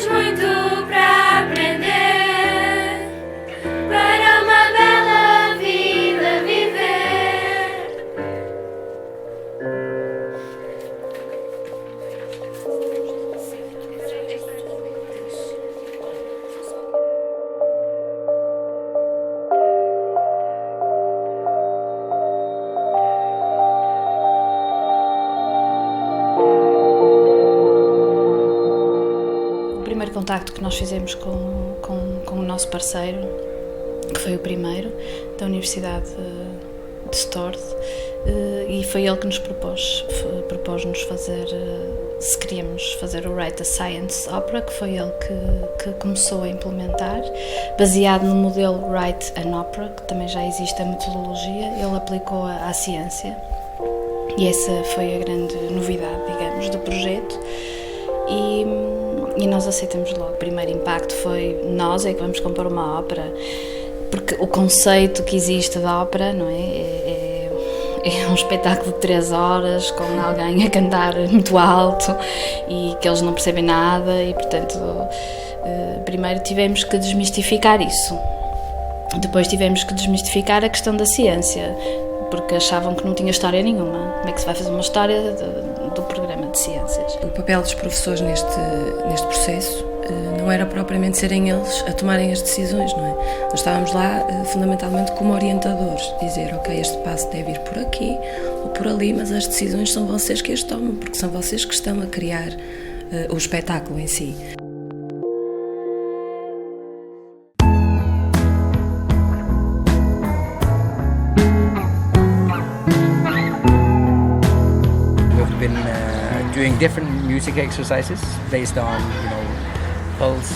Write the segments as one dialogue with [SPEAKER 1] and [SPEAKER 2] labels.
[SPEAKER 1] tens muito para aprender, para uma bela vida viver.
[SPEAKER 2] O primeiro contacto que nós fizemos com o nosso parceiro, que foi o primeiro, da Universidade de Stord, e foi ele que nos propôs-nos fazer, se queríamos fazer o Write a Science Opera, que foi ele que começou a implementar, baseado no modelo Write an Opera, que também já existe a metodologia, ele aplicou à ciência, e essa foi a grande novidade, digamos, do projeto. E nós aceitamos logo. O primeiro impacto foi: nós é que vamos compor uma ópera, porque o conceito que existe da ópera, não é? É um espetáculo de 3 horas com alguém a cantar muito alto e que eles não percebem nada, e portanto primeiro tivemos que desmistificar isso. Depois tivemos que desmistificar a questão da ciência, porque achavam que não tinha história nenhuma. Como é que se vai fazer uma história do programa de ciências?
[SPEAKER 3] O papel dos professores neste processo não era propriamente serem eles a tomarem as decisões, não é? Nós estávamos lá fundamentalmente como orientadores, dizer: ok, este passo deve ir por aqui ou por ali, mas as decisões são vocês que as tomam, porque são vocês que estão a criar o espetáculo em si.
[SPEAKER 4] Been doing different music exercises based on, pulse,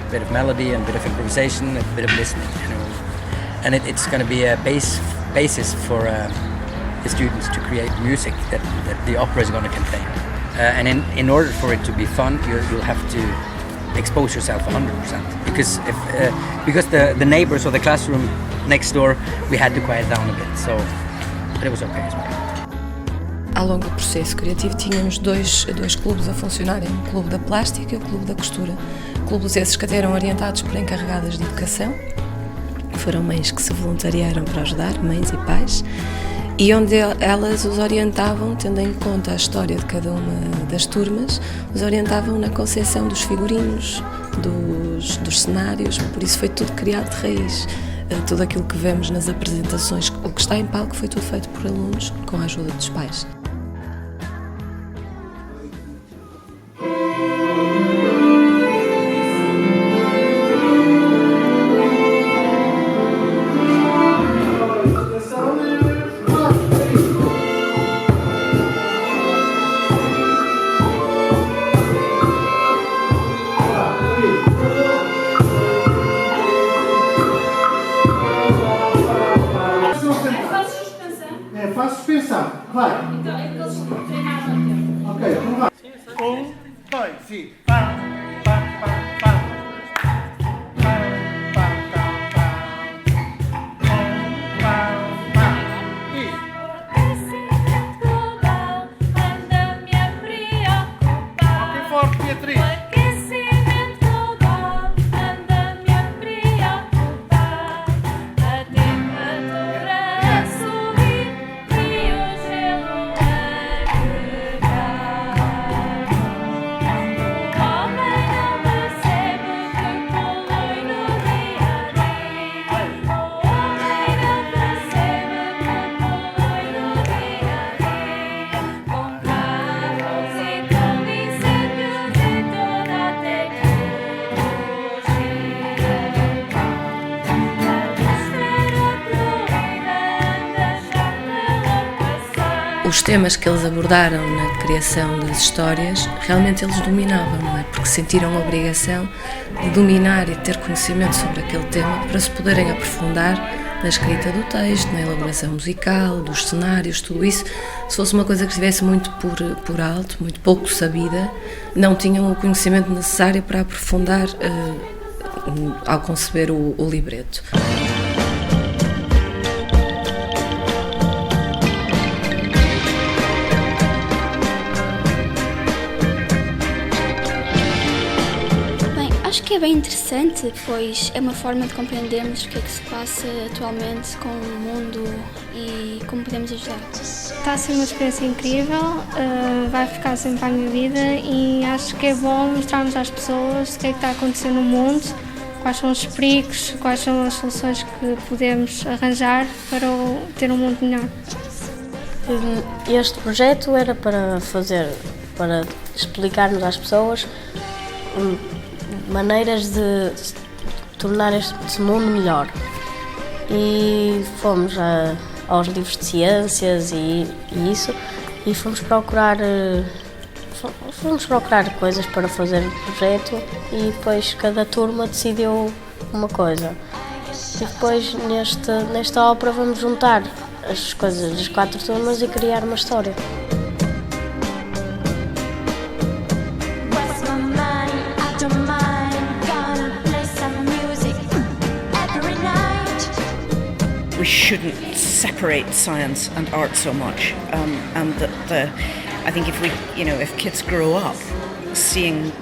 [SPEAKER 4] a bit of melody and a bit of improvisation, a bit of listening, and it's going to be a basis for the students to create music that the opera is going to contain. And in order for it to be fun, you'll have to expose yourself 100%, because the neighbors or the classroom next door, we had to quiet down a bit, but it was okay as well.
[SPEAKER 3] Ao longo do processo criativo tínhamos dois clubes a funcionarem, o Clube da Plástica e o Clube da Costura. Clubes esses que até eram orientados por encarregadas de educação, foram mães que se voluntariaram para ajudar, mães e pais, e onde elas os orientavam, tendo em conta a história de cada uma das turmas, os orientavam na concepção dos figurinos, dos cenários, por isso foi tudo criado de raiz. Tudo aquilo que vemos nas apresentações, o que está em palco, foi tudo feito por alunos com a ajuda dos pais.
[SPEAKER 5] Faz suspensão, vai.
[SPEAKER 1] Então é que eles treinaram há tempo.
[SPEAKER 5] Ok, então vai. 1, 2, sim. Pá, pá, pá, pá. Pá, pá, pá, pá. Pá, pá. E...
[SPEAKER 1] Aquecimento global anda-me a preocupar.
[SPEAKER 5] Ok, forte, Beatriz.
[SPEAKER 1] Aquecimento global anda-me a preocupar. A temperatura a subir e o gelo a quebrar. O homem não percebe que polui no dia a dia. O homem não percebe que polui no dia a dia. Com carros e com incêndios e toda a tecnologia. A atmosfera poluída anda já pela passar.
[SPEAKER 3] Os temas que eles abordaram na criação das histórias, realmente eles dominavam, não é? Porque sentiram a obrigação de dominar e ter conhecimento sobre aquele tema para se poderem aprofundar na escrita do texto, na elaboração musical, dos cenários, tudo isso. Se fosse uma coisa que estivesse muito por alto, muito pouco sabida, não tinham o conhecimento necessário para aprofundar ao conceber o libreto.
[SPEAKER 6] acho que é bem interessante, pois é uma forma de compreendermos o que é que se passa atualmente com o mundo e como podemos ajudar.
[SPEAKER 7] Está a ser uma experiência incrível, vai ficar sempre para a minha vida e acho que é bom mostrarmos às pessoas o que é que está acontecendo no mundo, quais são os perigos, quais são as soluções que podemos arranjar para ter um mundo melhor.
[SPEAKER 8] Este projeto era para explicarmos às pessoas maneiras de tornar este mundo melhor. E fomos aos livros de ciências e isso, e fomos procurar coisas para fazer o projeto e depois cada turma decidiu uma coisa. E depois nesta ópera vamos juntar as coisas das 4 turmas e criar uma história.
[SPEAKER 9] We shouldn't separate science and art so much, and that I think if kids grow up seeing,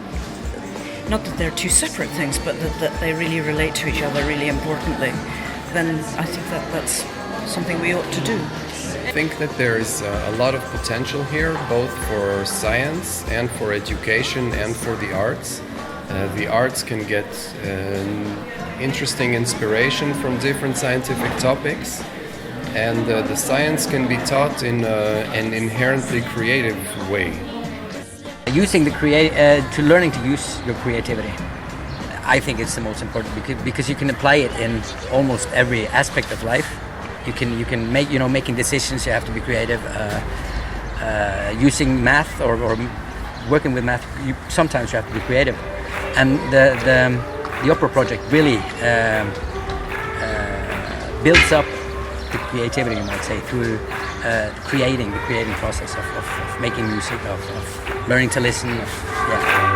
[SPEAKER 9] not that they're two separate things, but that they really relate to each other really importantly, then I think that's something we ought to do.
[SPEAKER 10] I think that there is a lot of potential here, both for science and for education and for the arts. The arts can get interesting inspiration from different scientific topics, and the science can be taught in an inherently creative way.
[SPEAKER 4] Using to learning to use your creativity, I think it's the most important because you can apply it in almost every aspect of life. You can make making decisions. You have to be creative. Using math or working with math, sometimes you have to be creative. And the opera project really builds up the creativity, you might say, through the creating process of making music, of learning to listen. Yeah.